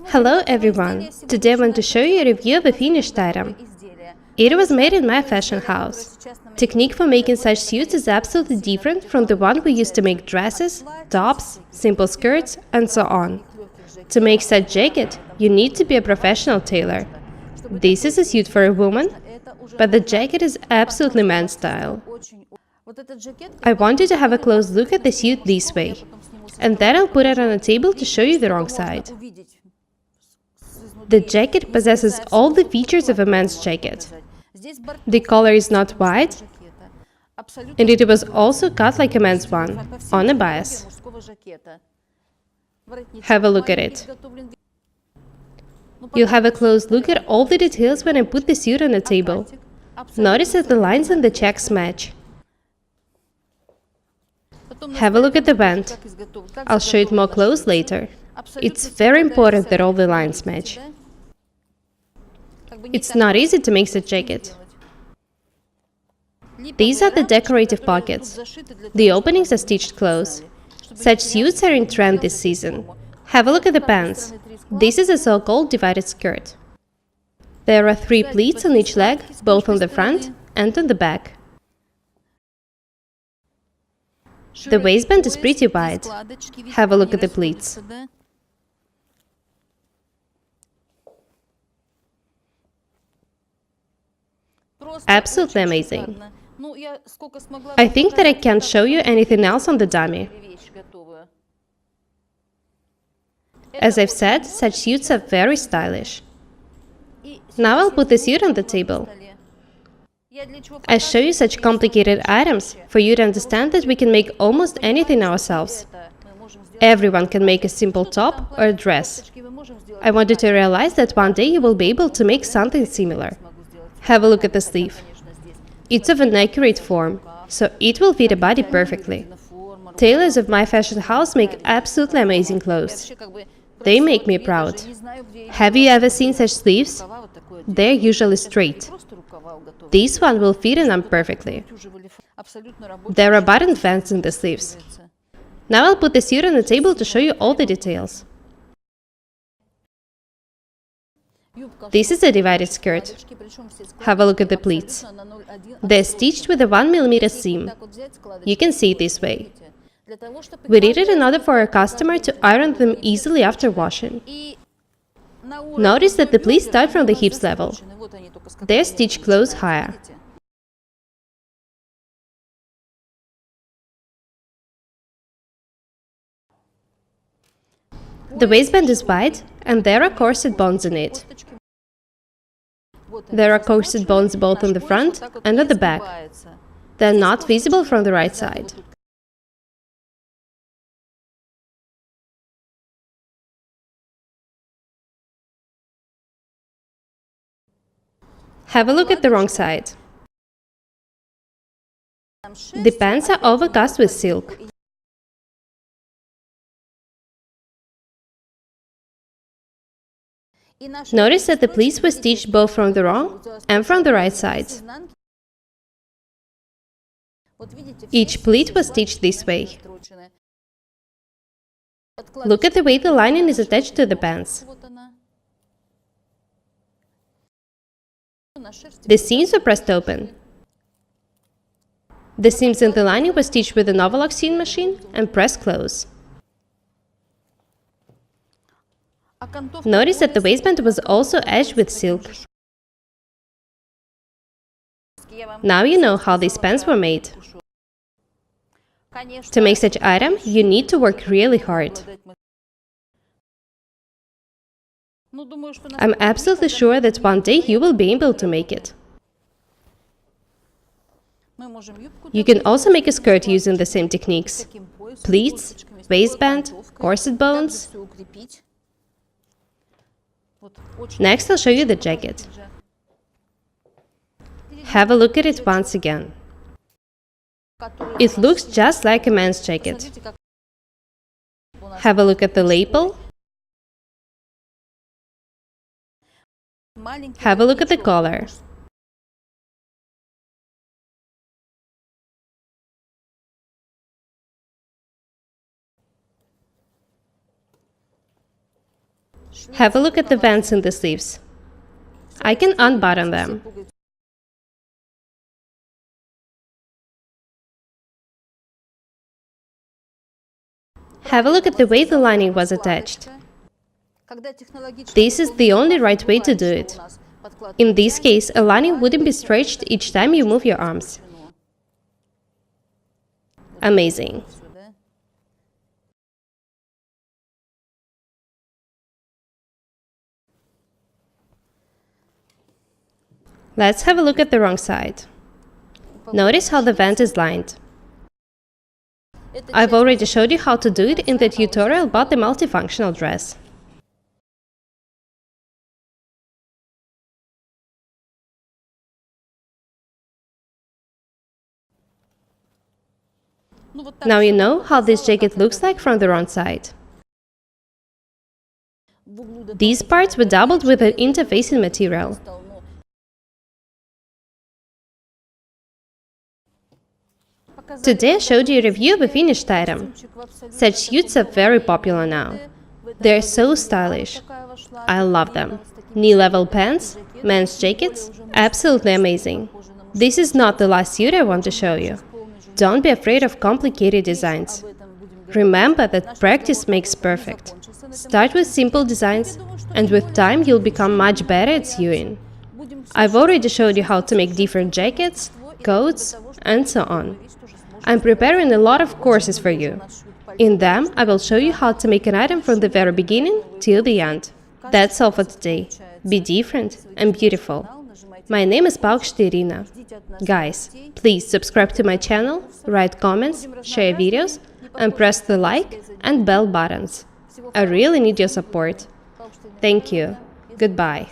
Hello everyone! Today I want to show you a review of a finished item. It was made in my fashion house. Technique for making such suits is absolutely different from the one we used to make dresses, tops, simple skirts, and so on. To make such jacket, you need to be a professional tailor. This is a suit for a woman, but the jacket is absolutely men's style. I want you to have a close look at the suit this way, and then I'll put it on a table to show you the wrong side. The jacket possesses all the features of a men's jacket. The collar is not wide, and it was also cut like a men's one, on a bias. Have a look at it. You'll have a close look at all the details when I put the suit on the table. Notice that the lines and the checks match. Have a look at the band. I'll show it more close later. It's very important that all the lines match. It's not easy to make such jacket. These are the decorative pockets. The openings are stitched close. Such suits are in trend this season. Have a look at the pants. This is a so-called divided skirt. There are 3 pleats on each leg, both on the front and on the back. The waistband is pretty wide. Have a look at the pleats. Absolutely amazing. I think that I can't show you anything else on the dummy. As I've said, such suits are very stylish. Now I'll put the suit on the table. I show you such complicated items for you to understand that we can make almost anything ourselves. Everyone can make a simple top or a dress. I want you to realize that one day you will be able to make something similar. Have a look at the sleeve. It's of an accurate form, so it will fit a body perfectly. Tailors of my fashion house make absolutely amazing clothes. They make me proud. Have you ever seen such sleeves? They're usually straight. This one will fit in them perfectly. There are button fans in the sleeves. Now I'll put the suit on the table to show you all the details. This is a divided skirt. Have a look at the pleats. They're stitched with a 1 mm seam. You can see it this way. We needed another for our customer to iron them easily after washing. Notice that the pleats start from the hips level. They're stitched close higher. The waistband is wide, and there are corset bones in it. There are corset bones both on the front and at the back. They're not visible from the right side. Have a look at the wrong side. The pants are overcast with silk. Notice that the pleats were stitched both from the wrong and from the right sides. Each pleat was stitched this way. Look at the way the lining is attached to the pants. The seams were pressed open. The seams in the lining were stitched with an overlock sewing machine and pressed close. Notice that the waistband was also edged with silk. Now you know how these pants were made. To make such item, you need to work really hard. I'm absolutely sure that one day you will be able to make it. You can also make a skirt using the same techniques: pleats, waistband, corset bones. Next, I'll show you the jacket. Have a look at it once again. It looks just like a man's jacket. Have a look at the lapel. Have a look at the collar. Have a look at the vents in the sleeves. I can unbutton them. Have a look at the way the lining was attached. This is the only right way to do it. In this case, a lining wouldn't be stretched each time you move your arms. Amazing. Let's have a look at the wrong side. Notice how the vent is lined. I've already showed you how to do it in the tutorial about the multifunctional dress. Now you know how this jacket looks like from the wrong side. These parts were doubled with an interfacing material. Today I showed you a review of a finished item. Such suits are very popular now. They're so stylish. I love them. Knee-level pants, men's jackets, absolutely amazing. This is not the last suit I want to show you. Don't be afraid of complicated designs. Remember that practice makes perfect. Start with simple designs, and with time you'll become much better at sewing. I've already showed you how to make different jackets, coats, and so on. I'm preparing a lot of courses for you. In them, I will show you how to make an item from the very beginning till the end. That's all for today. Be different and beautiful. My name is Paukšte Irina. Guys, please subscribe to my channel, write comments, share videos, and press the like and bell buttons. I really need your support. Thank you. Goodbye.